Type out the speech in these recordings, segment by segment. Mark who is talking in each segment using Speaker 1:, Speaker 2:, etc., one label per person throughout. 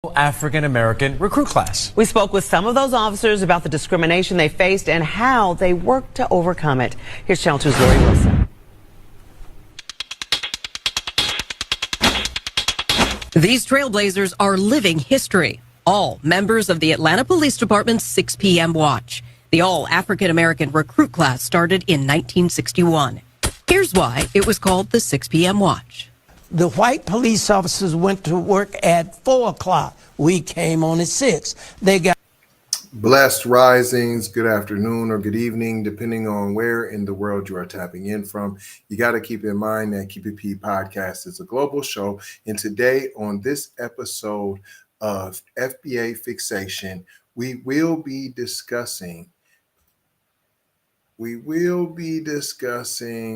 Speaker 1: African-American recruit class.
Speaker 2: We spoke with some of those officers about the discrimination they faced and how they worked to overcome it. Here's Channel 2's Lori Wilson.
Speaker 3: These trailblazers are living history, all members of the Atlanta Police Department's 6 p.m. watch. The all African-American recruit class started in 1961. Here's why it was called the 6 p.m. watch.
Speaker 4: The white police officers went to work at 4 o'clock. We came on at 6. They got
Speaker 5: blessed risings, good afternoon or good evening, depending on where in the world you are tapping in from. You got to keep in mind that Keep It P podcast is a global show. And today on this episode of FBA Fixation, we will be discussing,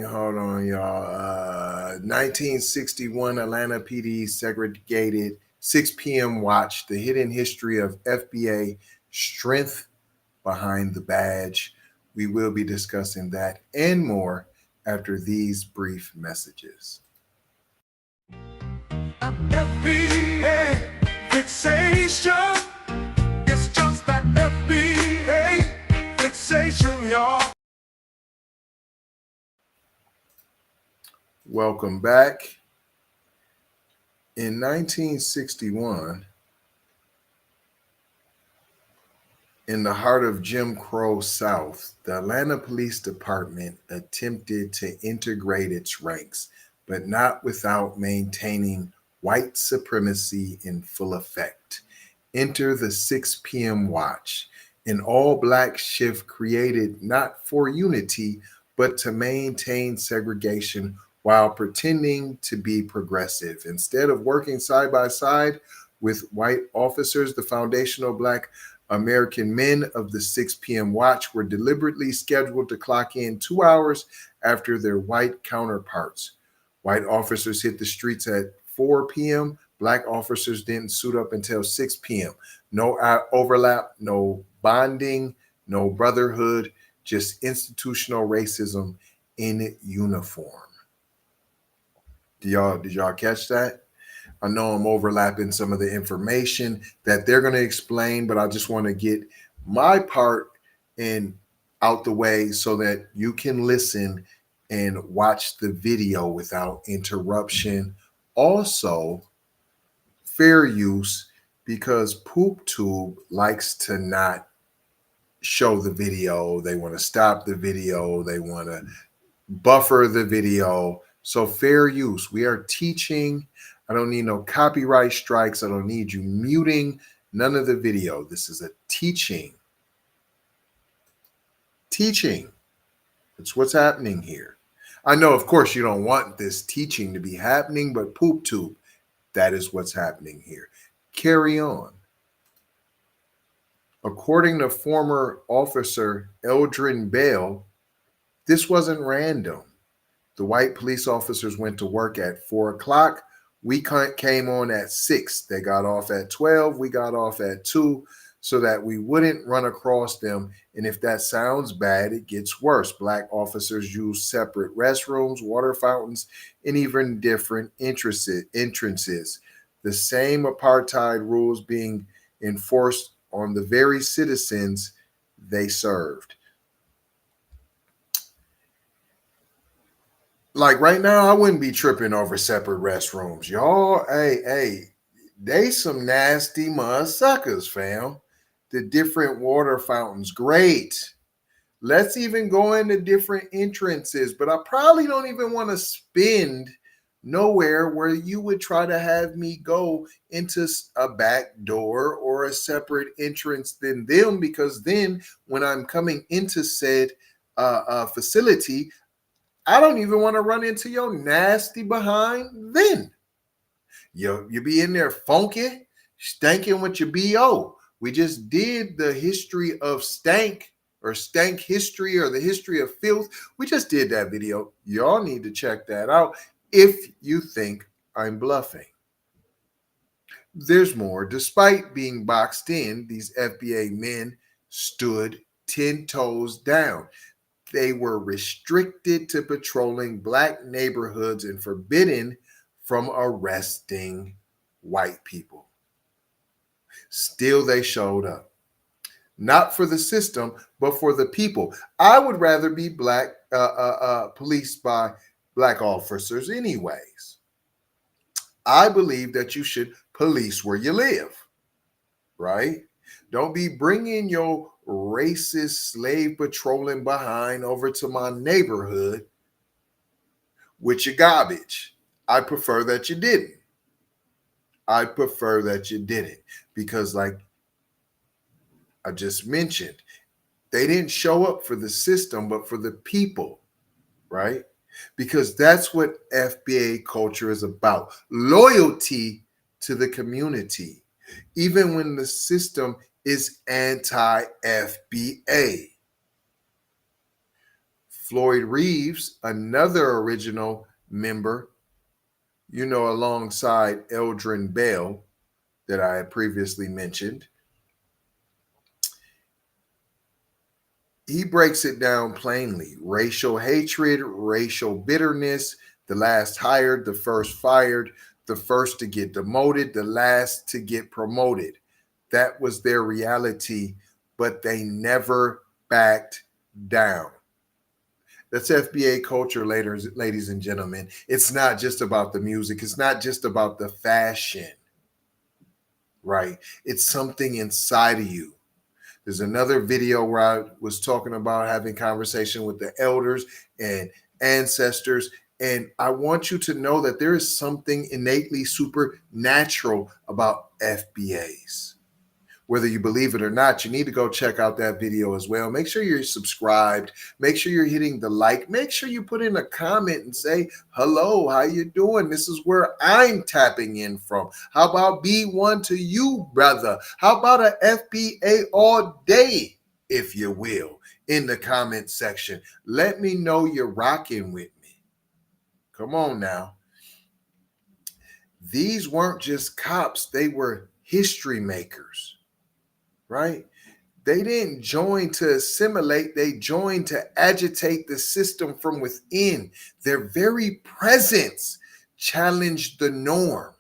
Speaker 5: hold on, y'all, 1961 Atlanta PD segregated 6 p.m. watch, the hidden history of FBA strength behind the badge. We will be discussing that and more after these brief messages.
Speaker 6: FBA fixation. It's just that FBA fixation, y'all.
Speaker 5: Welcome back. In 1961, in the heart of Jim Crow South, the Atlanta Police Department attempted to integrate its ranks, but not without maintaining white supremacy in full effect. Enter the 6 p.m. watch, an all-black shift created not for unity, but to maintain segregation while pretending to be progressive. Instead of working side by side with white officers, the foundational Black American men of the 6 p.m. watch were deliberately scheduled to clock in 2 hours after their white counterparts. White officers hit the streets at 4 p.m. Black officers didn't suit up until 6 p.m. No overlap, no bonding, no brotherhood, just institutional racism in uniform. Did y'all catch that? I know I'm overlapping some of the information that they're going to explain, but I just want to get my part out the way so that you can listen and watch the video without interruption. Also, fair use, because PoopTube likes to not show the video. They want to stop the video. They want to buffer the video. So fair use. We are teaching. I don't need no copyright strikes. I don't need you muting none of the video. This is a teaching. Teaching. It's what's happening here. I know, of course, you don't want this teaching to be happening, but PoopTube, that is what's happening here. Carry on. According to former officer Eldrin Bell, this wasn't random. The white police officers went to work at 4 o'clock. We came on at 6. They got off at 12. We got off at 2 so that we wouldn't run across them. And if that sounds bad, it gets worse. Black officers use separate restrooms, water fountains, and even different entrances. The same apartheid rules being enforced on the very citizens they served. Like right now, I wouldn't be tripping over separate restrooms. Y'all, hey, they some nasty mud suckers, fam. The different water fountains, great. Let's even go into different entrances, but I probably don't even want to spend nowhere where you would try to have me go into a back door or a separate entrance than them, because then when I'm coming into said facility, I don't even want to run into your nasty behind then. You be in there funky, stanking with your BO. We just did the history of stank history, or the history of filth. We just did that video. Y'all need to check that out if you think I'm bluffing. There's more. Despite being boxed in, these FBA men stood 10 toes down. They were restricted to patrolling Black neighborhoods and forbidden from arresting white people. Still, they showed up. Not for the system, but for the people. I would rather be policed by black officers anyways. I believe that you should police where you live, right? Don't be bringing your racist slave patrolling behind over to my neighborhood with your garbage. I prefer that you didn't. I prefer that you didn't because, like I just mentioned, they didn't show up for the system, but for the people, right? Because that's what FBA culture is about. Loyalty to the community, even when the system is anti-FBA. Floyd Reeves, another original member, alongside Eldrin Bell that I had previously mentioned, he breaks it down plainly. Racial hatred, racial bitterness, the last hired, the first fired, the first to get demoted, the last to get promoted. That was their reality, but they never backed down. That's FBA culture, ladies and gentlemen. It's not just about the music. It's not just about the fashion, right? It's something inside of you. There's another video where I was talking about having conversation with the elders and ancestors. And I want you to know that there is something innately supernatural about FBAs. Whether you believe it or not, you need to go check out that video as well. Make sure you're subscribed. Make sure you're hitting the like. Make sure you put in a comment and say, hello, how you doing? This is where I'm tapping in from. How about B1 to you, brother? How about a FBA all day, if you will, in the comment section? Let me know you're rocking with me. Come on now. These weren't just cops. They were history makers. Right? They didn't join to assimilate. They joined to agitate the system from within. Their very presence challenged the norm,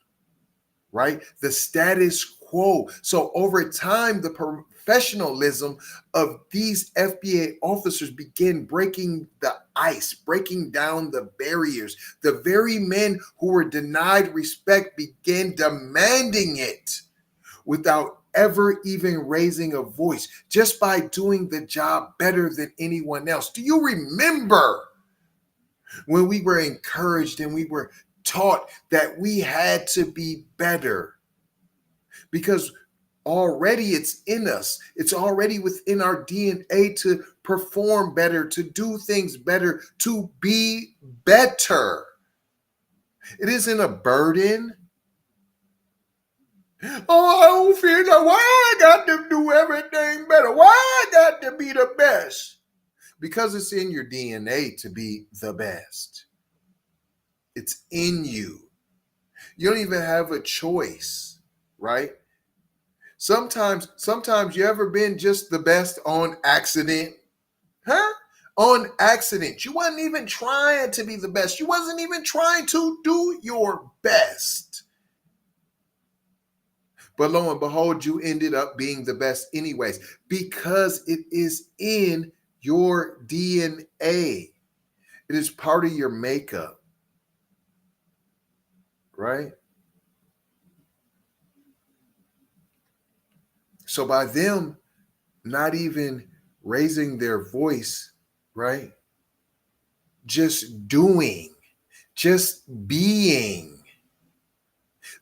Speaker 5: right? The status quo. So over time, the professionalism of these FBA officers began breaking the ice, breaking down the barriers. The very men who were denied respect began demanding it without ever even raising a voice, just by doing the job better than anyone else. Do you remember when we were encouraged and we were taught that we had to be better? Because already it's in us. It's already within our DNA to perform better, to do things better, to be better. It isn't a burden. Oh, I don't feel that. Why I got to do everything better? Why I got to be the best? Because it's in your DNA to be the best. It's in you. You don't even have a choice, right? Sometimes you ever been just the best on accident? Huh? On accident. You wasn't even trying to be the best. You wasn't even trying to do your best. But lo and behold, you ended up being the best anyways, because it is in your DNA. It is part of your makeup, right? So by them not even raising their voice, right? Just doing, just being.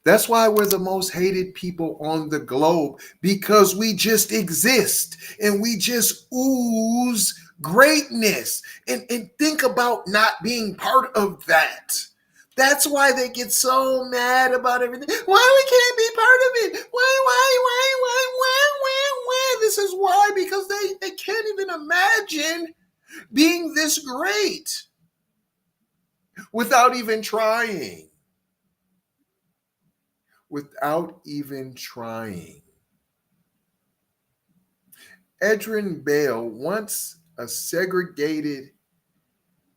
Speaker 5: That's why we're the most hated people on the globe, because we just exist and we just ooze greatness. And think about not being part of that. That's why they get so mad about everything. Why we can't be part of it? Why? This is why, because they can't even imagine being this great without even trying. Without even trying. Eldrin Bell, once a segregated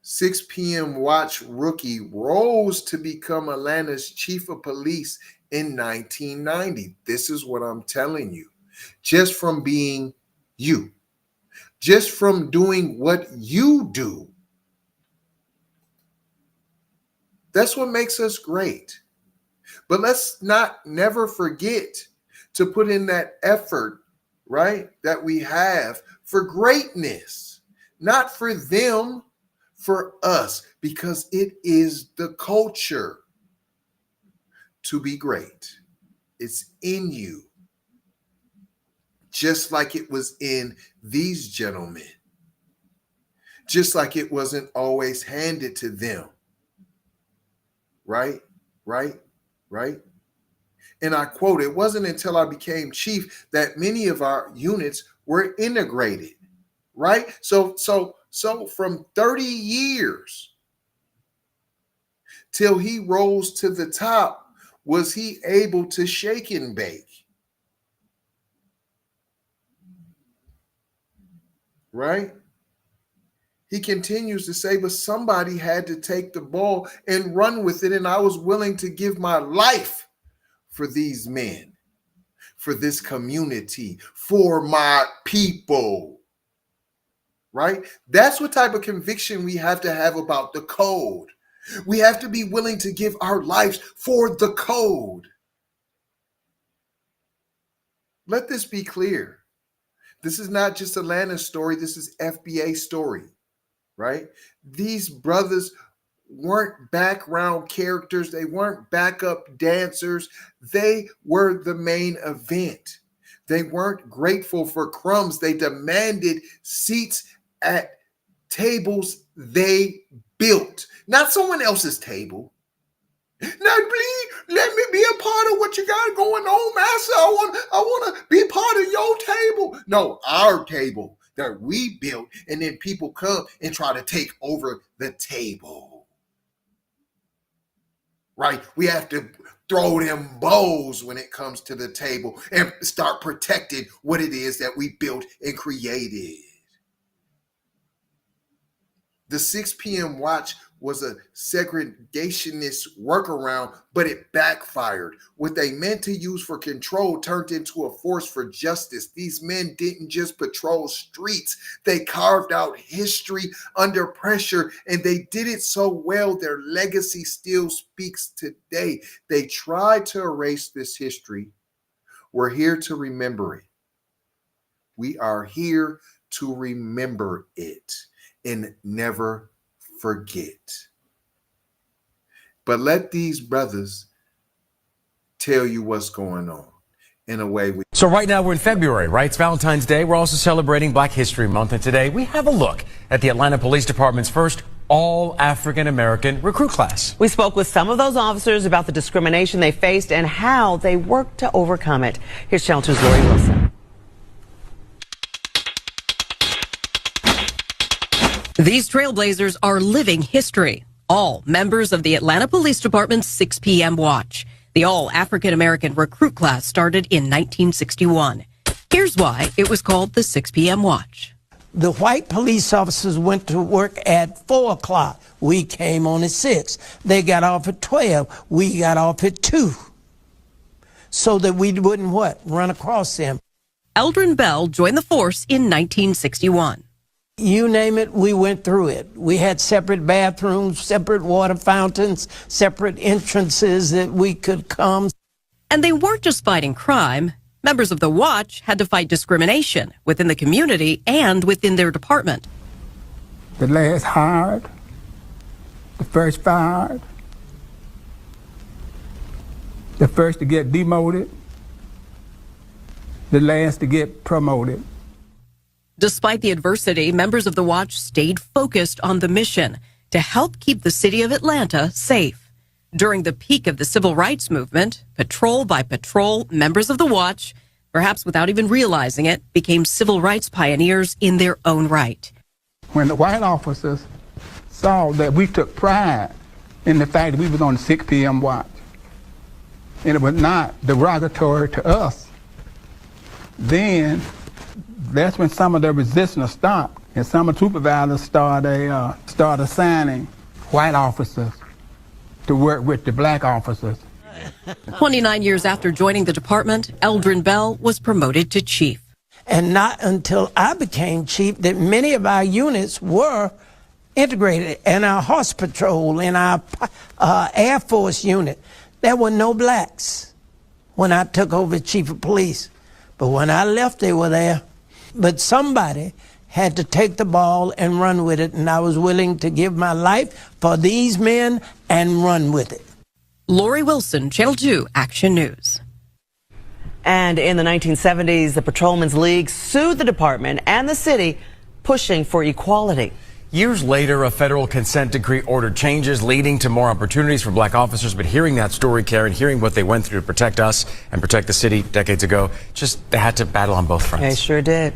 Speaker 5: 6 p.m. watch rookie, rose to become Atlanta's chief of police in 1990. This is what I'm telling you. Just from being you, just from doing what you do. That's what makes us great. But let's never forget to put in that effort, right, that we have for greatness, not for them, for us, because it is the culture to be great. It's in you, just like it was in these gentlemen, just like it wasn't always handed to them. Right? And I quote, it wasn't until I became chief that many of our units were integrated, right? So from 30 years till he rose to the top, was he able to shake and bake? Right? He continues to say, but somebody had to take the ball and run with it. And I was willing to give my life for these men, for this community, for my people. Right? That's what type of conviction we have to have about the code. We have to be willing to give our lives for the code. Let this be clear. This is not just Atlanta's story. This is FBA story. Right? These brothers weren't background characters. They weren't backup dancers. They were the main event. They weren't grateful for crumbs. They demanded seats at tables they built, not someone else's table. Now, please let me be a part of what you got going on, master. I want to be part of your table. No, our table that we built, and then people come and try to take over the table. Right? We have to throw them bows when it comes to the table and start protecting what it is that we built and created. The 6 p.m. watch was a segregationist workaround, but it backfired. What they meant to use for control turned into a force for justice. These men didn't just patrol streets. They carved out history under pressure, and they did it so well their legacy still speaks today. They tried to erase this history. We're here to remember it. We are here to remember it and never forget. But let these brothers tell you what's going on in a way.
Speaker 1: So right now we're in February, right? It's Valentine's Day. We're also celebrating Black History Month. And today we have a look at the Atlanta Police Department's first all African-American recruit class.
Speaker 2: We spoke with some of those officers about the discrimination they faced and how they worked to overcome it. Here's Channel 2's Lori Wilson.
Speaker 3: These trailblazers are living history, all members of the Atlanta Police Department's 6 p.m. watch. The all African-American recruit class started in 1961. Here's why it was called the 6 p.m. watch.
Speaker 4: The white police officers went to work at 4 o'clock. We came on at 6. They got off at 12. We got off at 2. So that we wouldn't what? Run across them.
Speaker 3: Eldrin Bell joined the force in 1961.
Speaker 4: You name it, we went through it. We had separate bathrooms, separate water fountains, separate entrances that we could come.
Speaker 3: And they weren't just fighting crime. Members of the watch had to fight discrimination within the community and within their department.
Speaker 7: The last hired, the first fired, the first to get demoted, the last to get promoted.
Speaker 3: Despite the adversity, members of the watch stayed focused on the mission to help keep the city of Atlanta safe. During the peak of the civil rights movement, patrol by patrol, members of the watch, perhaps without even realizing it, became civil rights pioneers in their own right.
Speaker 7: When the white officers saw that we took pride in the fact that we was on the 6 p.m. watch, and it was not derogatory to us, then that's when some of the resistance stopped, and some of the supervisors started assigning white officers to work with the black officers.
Speaker 3: 29 years after joining the department, Eldrin Bell was promoted to chief.
Speaker 4: And not until I became chief that many of our units were integrated. In our horse patrol, in our Air Force unit, there were no blacks when I took over chief of police. But when I left, they were there. But somebody had to take the ball and run with it, and I was willing to give my life for these men and run with it.
Speaker 3: Lori Wilson, Channel 2 Action News.
Speaker 2: And in the 1970s, the Patrolmen's League sued the department and the city, pushing for equality.
Speaker 1: Years later, a federal consent decree ordered changes leading to more opportunities for black officers. But hearing that story, Karen, hearing what they went through to protect us and protect the city decades ago, just they had to battle on both fronts.
Speaker 2: They sure did.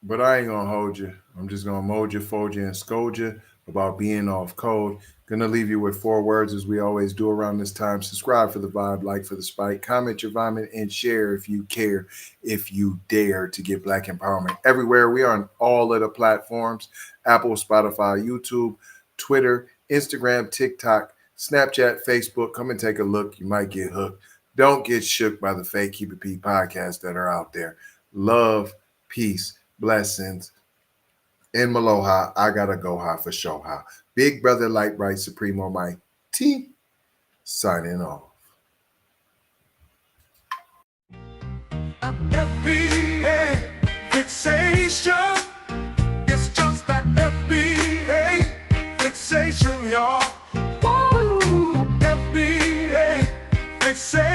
Speaker 5: But I ain't gonna hold you. I'm just gonna mold you, fold you, and scold you about being off code. Gonna leave you with 4 words as we always do around this time. Subscribe for the vibe, like for the spike, comment your vomit, and share if you care, if you dare to get black empowerment everywhere. We are on all of the platforms: Apple, Spotify, YouTube, Twitter, Instagram, TikTok, Snapchat, Facebook. Come and take a look. You might get hooked. Don't get shook by the fake Keep It P podcasts that are out there. Love, peace, blessings. In Maloha, I gotta go high for show high. Big brother, light bright, supreme almighty, signing off.
Speaker 6: FBA fixation. It's just that FBA fixation, y'all. Woo! FBA fixation.